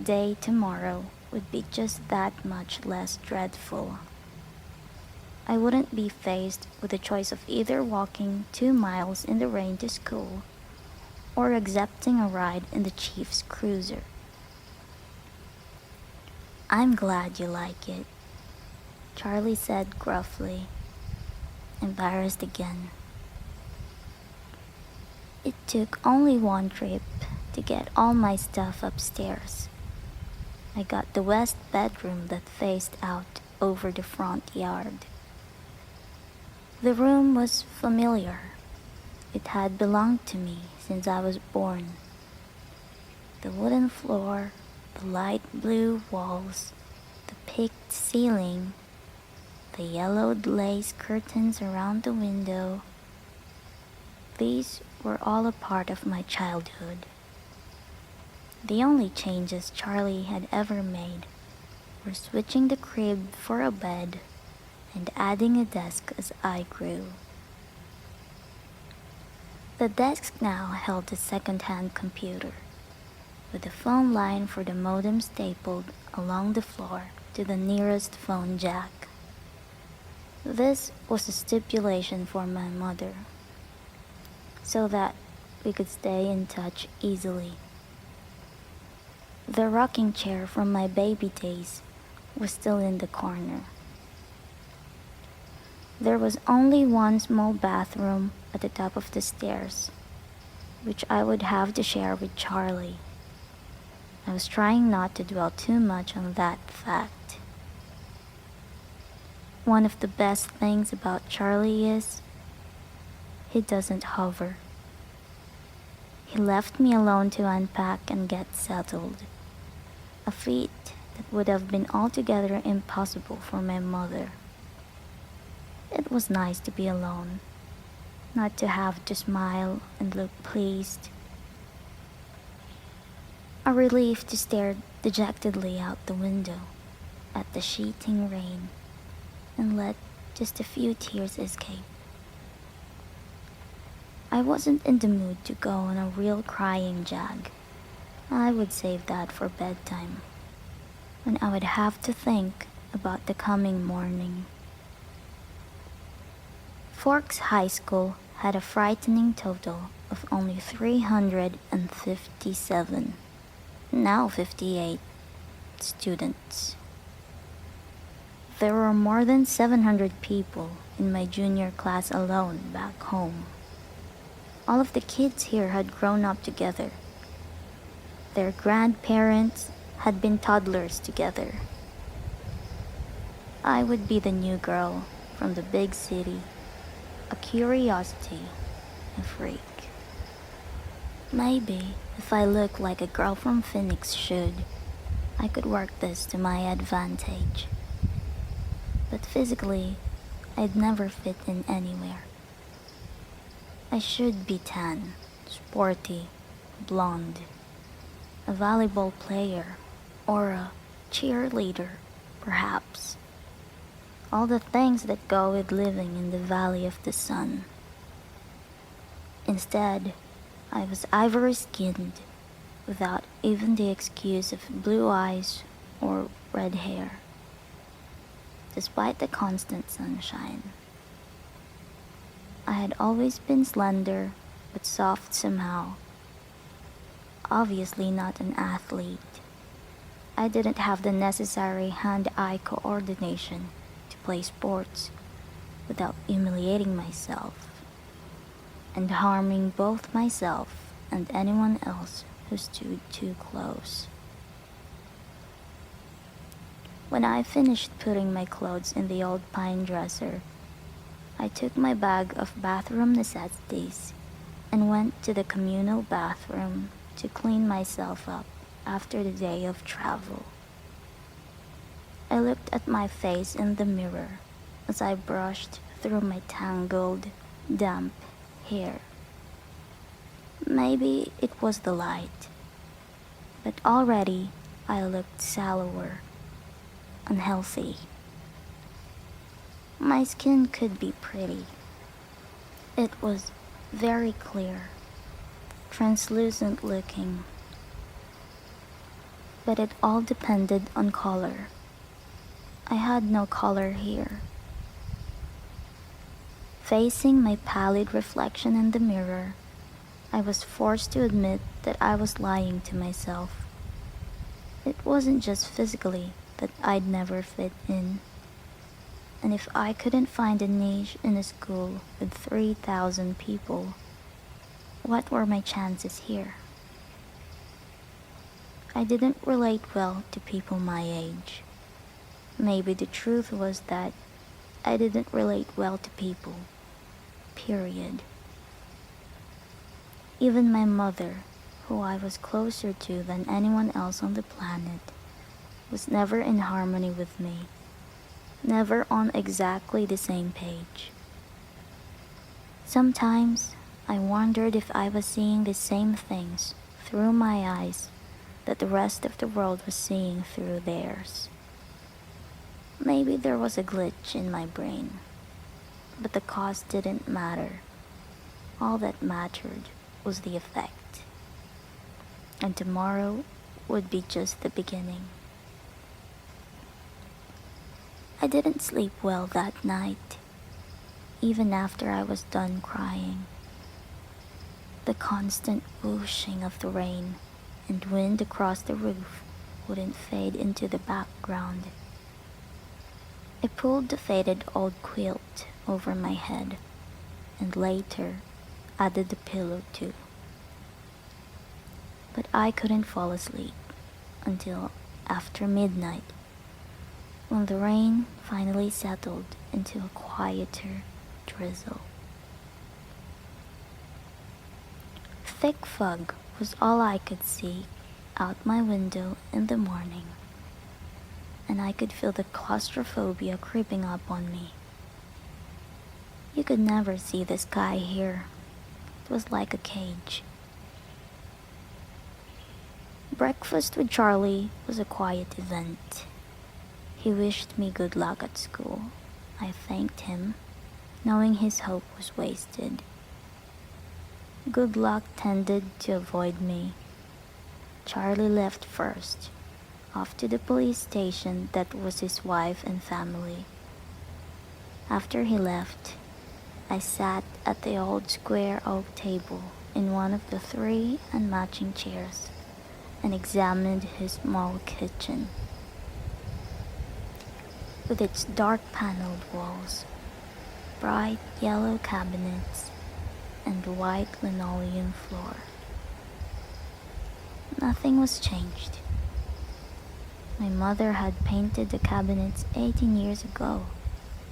day tomorrow would be just that much less dreadful. I wouldn't be faced with the choice of either walking 2 miles in the rain to school or accepting a ride in the chief's cruiser. "I'm glad you like it," Charlie said gruffly, embarrassed again. It took only one trip to get all my stuff upstairs. I got the west bedroom that faced out over the front yard. The room was familiar. It had belonged to me since I was born. The wooden floor, the light blue walls, the peaked ceiling, the yellowed lace curtains around the window. These were all a part of my childhood. The only changes Charlie had ever made were switching the crib for a bed and adding a desk as I grew. The desk now held a second-hand computer, with a phone line for the modem stapled along the floor to the nearest phone jack. This was a stipulation for my mother, so that we could stay in touch easily. The rocking chair from my baby days was still in the corner. There was only one small bathroom at the top of the stairs, which I would have to share with Charlie. I was trying not to dwell too much on that fact. One of the best things about Charlie is he doesn't hover. He left me alone to unpack and get settled, a feat that would have been altogether impossible for my mother. It was nice to be alone, not to have to smile and look pleased. A relief to stare dejectedly out the window at the sheeting rain and let just a few tears escape. I wasn't in the mood to go on a real crying jag. I would save that for bedtime, when I would have to think about the coming morning. Forks High School had a frightening total of only 357, now 58, students. There were more than 700 people in my junior class alone back home. All of the kids here had grown up together. Their grandparents had been toddlers together. I would be the new girl from the big city, a curiosity, a freak. Maybe if I looked like a girl from Phoenix should, I could work this to my advantage. But physically, I'd never fit in anywhere. I should be tan, sporty, blonde, a volleyball player, or a cheerleader, perhaps. All the things that go with living in the Valley of the Sun. Instead, I was ivory-skinned, without even the excuse of blue eyes or red hair, despite the constant sunshine. I had always been slender, but soft somehow. Obviously not an athlete. I didn't have the necessary hand-eye coordination to play sports without humiliating myself and harming both myself and anyone else who stood too close. When I finished putting my clothes in the old pine dresser, I took my bag of bathroom necessities and went to the communal bathroom to clean myself up after the day of travel. I looked at my face in the mirror as I brushed through my tangled, damp hair. Maybe it was the light, but already I looked sallower, unhealthy. My skin could be pretty. It was very clear, translucent looking. but it all depended on color. I had no color here. Facing my pallid reflection in the mirror, I was forced to admit that I was lying to myself. It wasn't just physically that I'd never fit in. And if I couldn't find a niche in a school with 3,000 people, what were my chances here? I didn't relate well to people my age. Maybe the truth was that I didn't relate well to people, period. Even my mother, who I was closer to than anyone else on the planet, was never in harmony with me, never on exactly the same page. Sometimes I wondered if I was seeing the same things through my eyes that the rest of the world was seeing through theirs. Maybe there was a glitch in my brain, but the cause didn't matter. All that mattered was the effect. And tomorrow would be just the beginning. I didn't sleep well that night, even after I was done crying. The constant whooshing of the rain and wind across the roof wouldn't fade into the background. I pulled the faded old quilt over my head and later added the pillow too. But I couldn't fall asleep until after midnight, when the rain finally settled into a quieter drizzle. Thick fog was all I could see out my window in the morning, and I could feel the claustrophobia creeping up on me. You could never see the sky here. It was like a cage. Breakfast with Charlie was a quiet event. He wished me good luck at school. I thanked him, knowing his hope was wasted. Good luck tended to avoid me. Charlie left first, off to the police station that was his wife and family. After he left, I sat at the old square oak table in one of the 3 unmatching chairs and examined his small kitchen. With its dark paneled walls, bright yellow cabinets, and white linoleum floor. Nothing was changed. My mother had painted the cabinets 18 years ago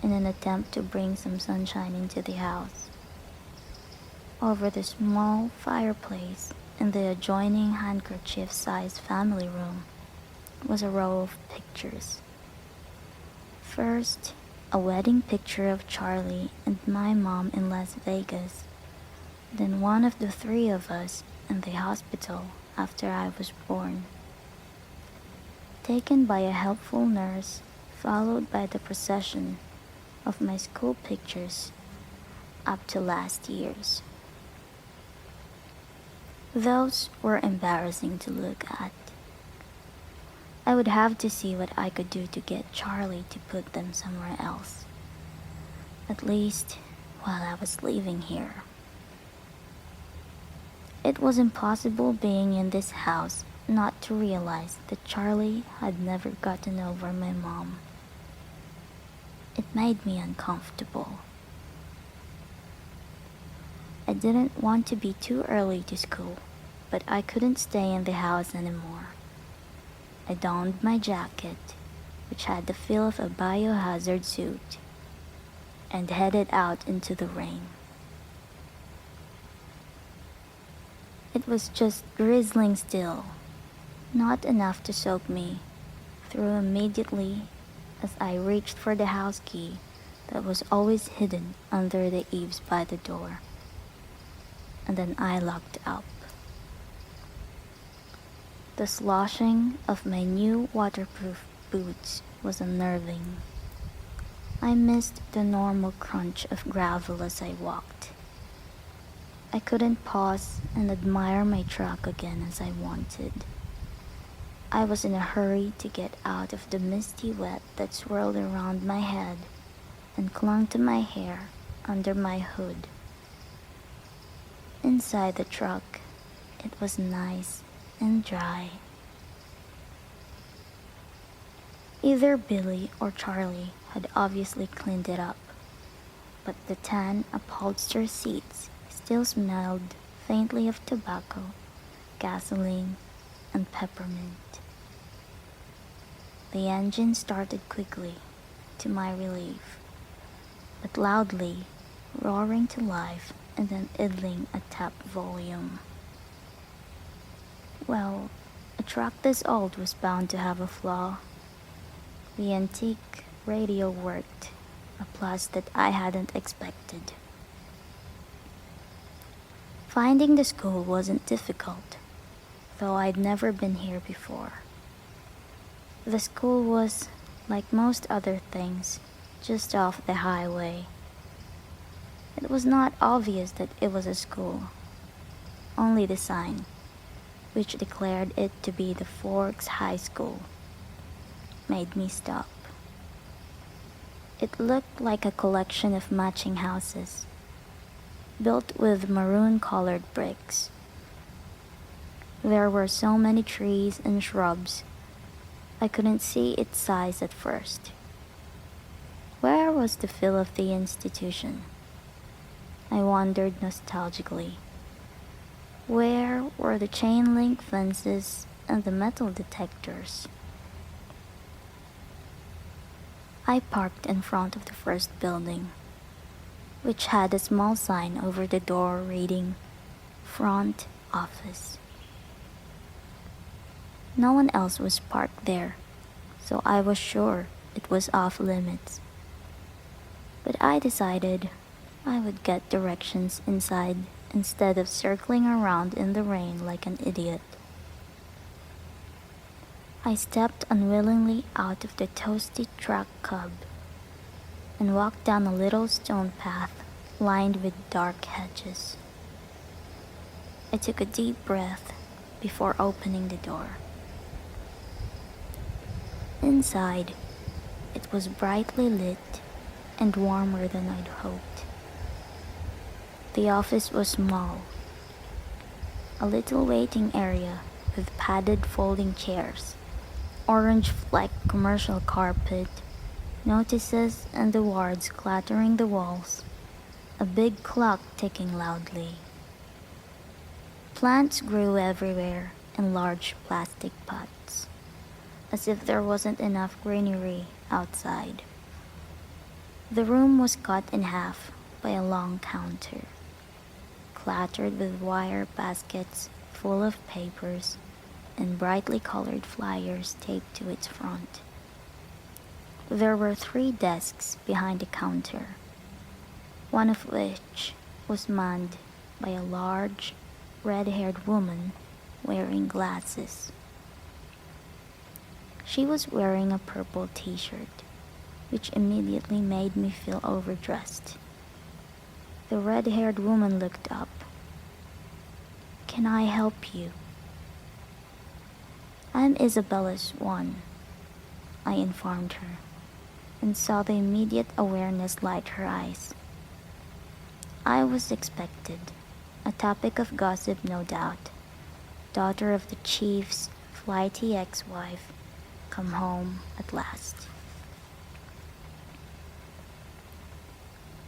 in an attempt to bring some sunshine into the house. Over the small fireplace in the adjoining handkerchief-sized family room was a row of pictures. First, a wedding picture of Charlie and my mom in Las Vegas, then one of the 3 of us in the hospital after I was born, taken by a helpful nurse, followed by the procession of my school pictures up to last year's. Those were embarrassing to look at. I would have to see what I could do to get Charlie to put them somewhere else, at least while I was living here. It was impossible being in this house not to realize that Charlie had never gotten over my mom. It made me uncomfortable. I didn't want to be too early to school, but I couldn't stay in the house anymore. I donned my jacket, which had the feel of a biohazard suit, and headed out into the rain. It was just drizzling still, not enough to soak me through immediately as I reached for the house key that was always hidden under the eaves by the door. And then I locked up. The sloshing of my new waterproof boots was unnerving. I missed the normal crunch of gravel as I walked. I couldn't pause and admire my truck again as I wanted. I was in a hurry to get out of the misty wet that swirled around my head and clung to my hair under my hood. Inside the truck, it was nice and dry. Either Billy or Charlie had obviously cleaned it up, but the tan upholstered seats still smelled faintly of tobacco, gasoline, and peppermint. The engine started quickly, to my relief, but loudly, roaring to life and then idling at top volume. Well, a truck this old was bound to have a flaw. The antique radio worked, a plus that I hadn't expected. Finding the school wasn't difficult, though I'd never been here before. The school was, like most other things, just off the highway. It was not obvious that it was a school, only the sign, which declared it to be the Forks High School, made me stop. It looked like a collection of matching houses, built with maroon-colored bricks. There were so many trees and shrubs, I couldn't see its size at first. Where was the feel of the institution? I wondered nostalgically. Where were the chain-link fences and the metal detectors? I parked in front of the first building, which had a small sign over the door reading, "Front Office." No one else was parked there, so I was sure it was off limits. But I decided I would get directions inside instead of circling around in the rain like an idiot. I stepped unwillingly out of the toasty truck cub and walked down a little stone path lined with dark hedges. I took a deep breath before opening the door. Inside, it was brightly lit and warmer than I'd hoped. The office was small, a little waiting area with padded folding chairs, orange flecked commercial carpet, notices and awards clattering the walls, a big clock ticking loudly. Plants grew everywhere in large plastic pots, as if there wasn't enough greenery outside. The room was cut in half by a long counter, cluttered with wire baskets full of papers and brightly colored flyers taped to its front. There were 3 desks behind the counter, one of which was manned by a large, red-haired woman wearing glasses. She was wearing a purple t-shirt, which immediately made me feel overdressed. The red-haired woman looked up. "Can I help you?" "I'm Isabella Swan," I informed her, and saw the immediate awareness light her eyes. I was expected, a topic of gossip no doubt, daughter of the chief's flighty ex-wife, come home at last.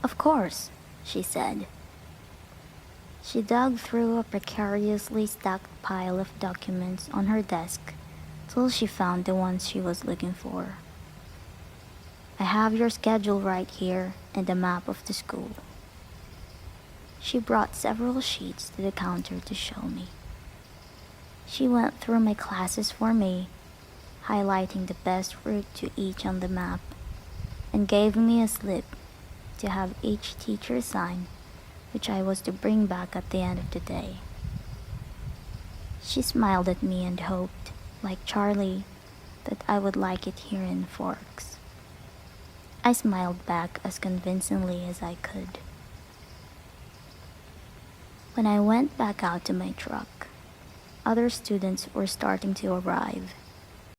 "Of course," she said. She dug through a precariously stacked pile of documents on her desk till she found the ones she was looking for. "I have your schedule right here and a map of the school." She brought several sheets to the counter to show me. She went through my classes for me, highlighting the best route to each on the map, and gave me a slip to have each teacher sign, which I was to bring back at the end of the day. She smiled at me and hoped, like Charlie, that I would like it here in Forks. I smiled back as convincingly as I could. When I went back out to my truck, other students were starting to arrive.